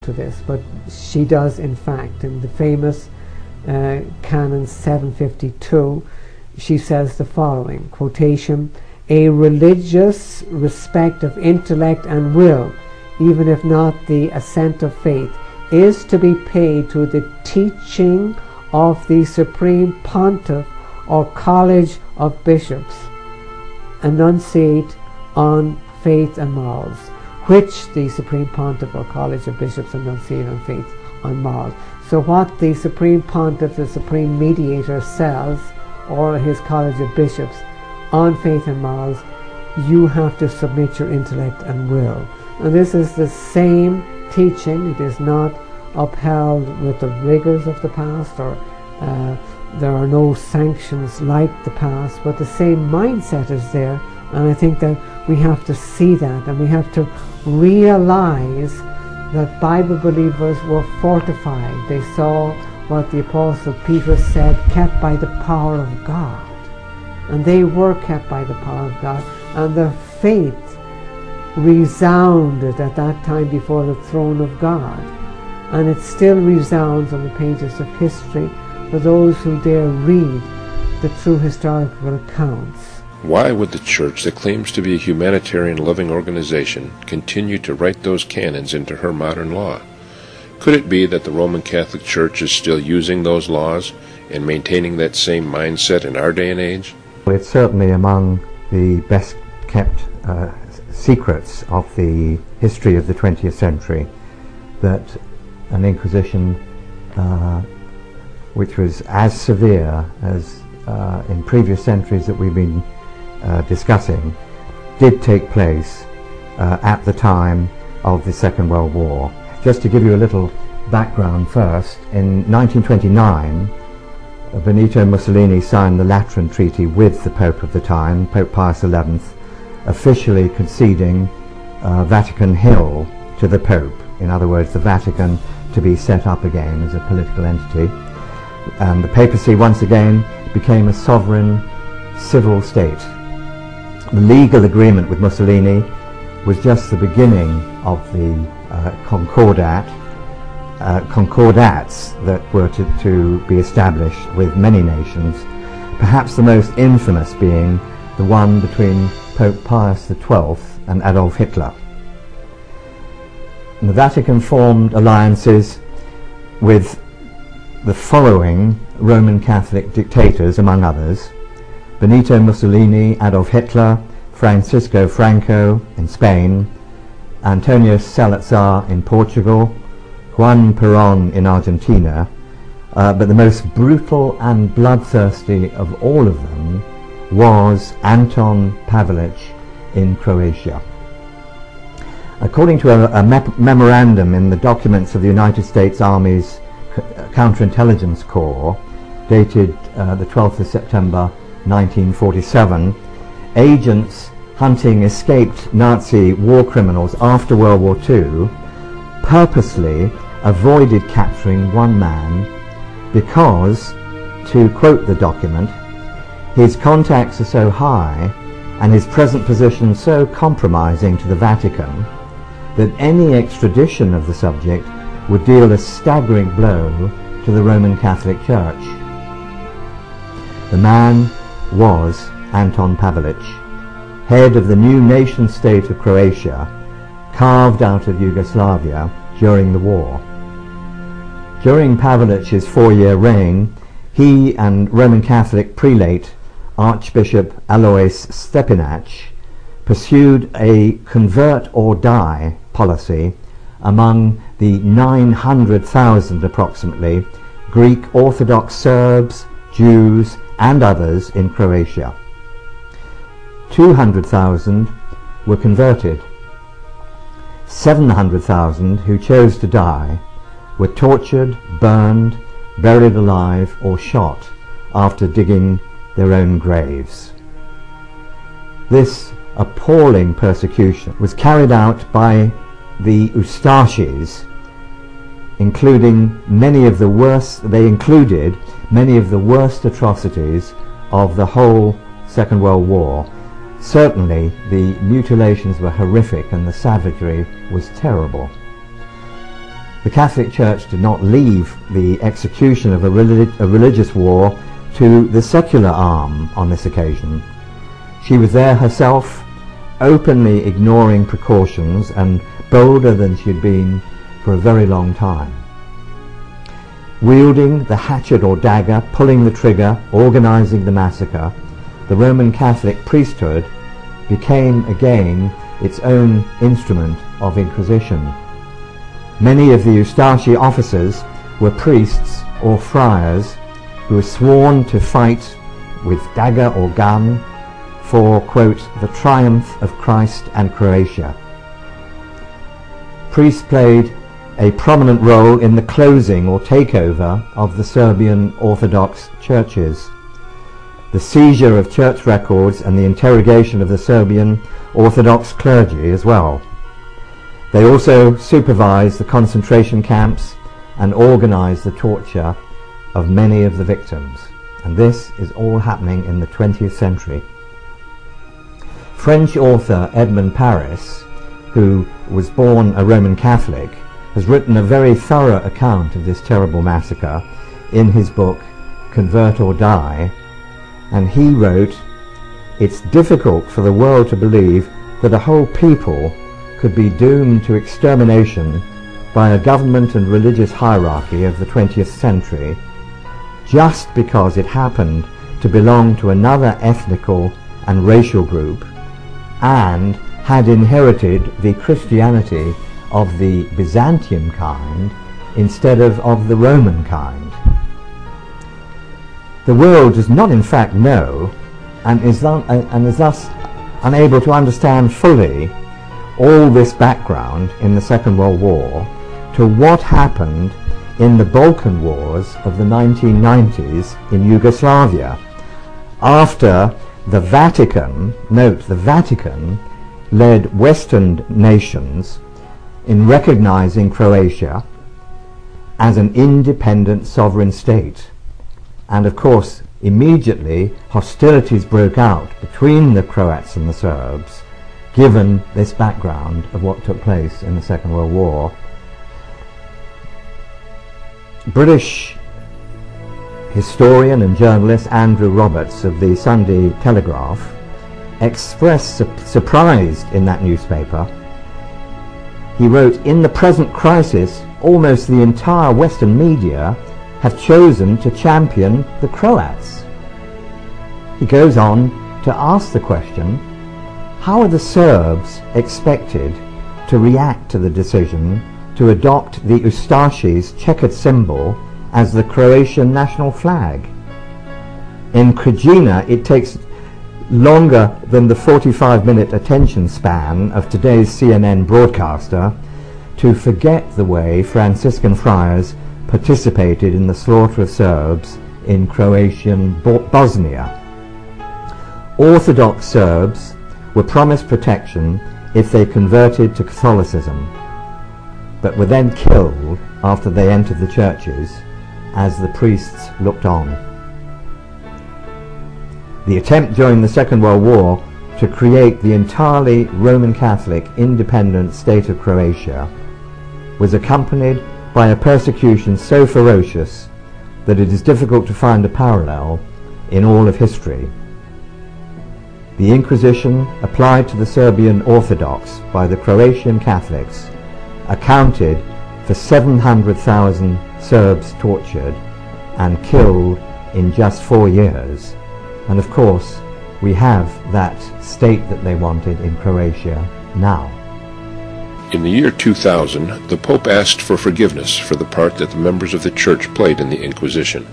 to this, but she does in fact. In the famous Canon 752, she says the following, quotation, "A religious respect of intellect and will, even if not the assent of faith, is to be paid to the teaching of the Supreme Pontiff or College of Bishops, enunciate on faith and morals," which the Supreme Pontiff or College of Bishops enunciate on faith and morals. So what the Supreme Pontiff, the Supreme Mediator, says, or his College of Bishops, on faith and morals, you have to submit your intellect and will. And this is the same teaching. It is not upheld with the rigors of the past, or there are no sanctions like the past, but the same mindset is there. And I think that we have to see that, and we have to realize that Bible believers were fortified. They saw what the Apostle Peter said, kept by the power of God. And they were kept by the power of God, and their faith resounded at that time before the throne of God. And it still resounds on the pages of history for those who dare read the true historical accounts. Why would the Church, that claims to be a humanitarian loving organization, continue to write those canons into her modern law? Could it be that the Roman Catholic Church is still using those laws and maintaining that same mindset in our day and age? Well, it's certainly among the best kept secrets of the history of the 20th century that an Inquisition which was as severe as in previous centuries that we've been discussing did take place at the time of the Second World War. Just to give you a little background first, in 1929 Benito Mussolini signed the Lateran Treaty with the Pope of the time, Pope Pius XI, officially conceding Vatican Hill to the Pope. In other words, the Vatican to be set up again as a political entity. And the papacy once again became a sovereign civil state. The legal agreement with Mussolini was just the beginning of the concordats that were to be established with many nations, perhaps the most infamous being the one between Pope Pius XII and Adolf Hitler. And the Vatican formed alliances with the following Roman Catholic dictators, among others: Benito Mussolini, Adolf Hitler, Francisco Franco in Spain, Antonio Salazar in Portugal, Juan Perón in Argentina, but the most brutal and bloodthirsty of all of them was Anton Pavelic in Croatia. According to a memorandum in the documents of the United States Army's Counterintelligence Corps, dated the 12th of September 1947, agents hunting escaped Nazi war criminals after World War II purposely avoided capturing one man because, to quote the document, his contacts are so high and his present position so compromising to the Vatican that any extradition of the subject would deal a staggering blow to the Roman Catholic Church. The man was Anton Pavelic, head of the new nation-state of Croatia, carved out of Yugoslavia during the war. During Pavelic's 4-year reign, he and Roman Catholic prelate Archbishop Alois Stepinac pursued a convert or die policy among the 900,000 approximately Greek Orthodox Serbs, Jews and others in Croatia. 200,000 were converted. 700,000 who chose to die were tortured, burned, buried alive or shot after digging their own graves. This appalling persecution was carried out by the Ustashis, including many of the worst atrocities of the whole Second World War. Certainly the mutilations were horrific and the savagery was terrible. The Catholic Church did not leave the execution of a religious war to the secular arm on this occasion. She was there herself, openly ignoring precautions and bolder than she had been for a very long time. Wielding the hatchet or dagger, pulling the trigger, organizing the massacre, the Roman Catholic priesthood became again its own instrument of inquisition. Many of the Eustachi officers were priests or friars who were sworn to fight with dagger or gun for, quote, the triumph of Christ and Croatia. Priests played a prominent role in the closing or takeover of the Serbian Orthodox churches, the seizure of church records and the interrogation of the Serbian Orthodox clergy as well. They also supervised the concentration camps and organized the torture of many of the victims. And this is all happening in the 20th century. French author Edmond Paris, who was born a Roman Catholic, has written a very thorough account of this terrible massacre in his book Convert or Die, and he wrote, "It's difficult for the world to believe that a whole people could be doomed to extermination by a government and religious hierarchy of the 20th century just because it happened to belong to another ethnical and racial group and had inherited the Christianity of the Byzantium kind instead of the Roman kind." The world does not in fact know and is thus unable to understand fully all this background in the Second World War to what happened in the Balkan Wars of the 1990s in Yugoslavia, after the Vatican, note the Vatican, led Western nations in recognizing Croatia as an independent sovereign state. And of course, immediately hostilities broke out between the Croats and the Serbs, given this background of what took place in the Second World War. British historian and journalist Andrew Roberts of the Sunday Telegraph expressed surprise in that newspaper. He wrote, "In the present crisis, almost the entire Western media have chosen to champion the Croats." He goes on to ask the question, how are the Serbs expected to react to the decision to adopt the Ustaši's checkered symbol as the Croatian national flag? In Krajina, it takes longer than the 45-minute attention span of today's CNN broadcaster to forget the way Franciscan friars participated in the slaughter of Serbs in Croatian Bosnia. Orthodox Serbs were promised protection if they converted to Catholicism, but were then killed after they entered the churches as the priests looked on. The attempt during the Second World War to create the entirely Roman Catholic independent state of Croatia was accompanied by a persecution so ferocious that it is difficult to find a parallel in all of history. The Inquisition applied to the Serbian Orthodox by the Croatian Catholics accounted for 700,000 Serbs tortured and killed in just 4 years. And of course, we have that state that they wanted in Croatia now. In the year 2000, the Pope asked for forgiveness for the part that the members of the Church played in the Inquisition.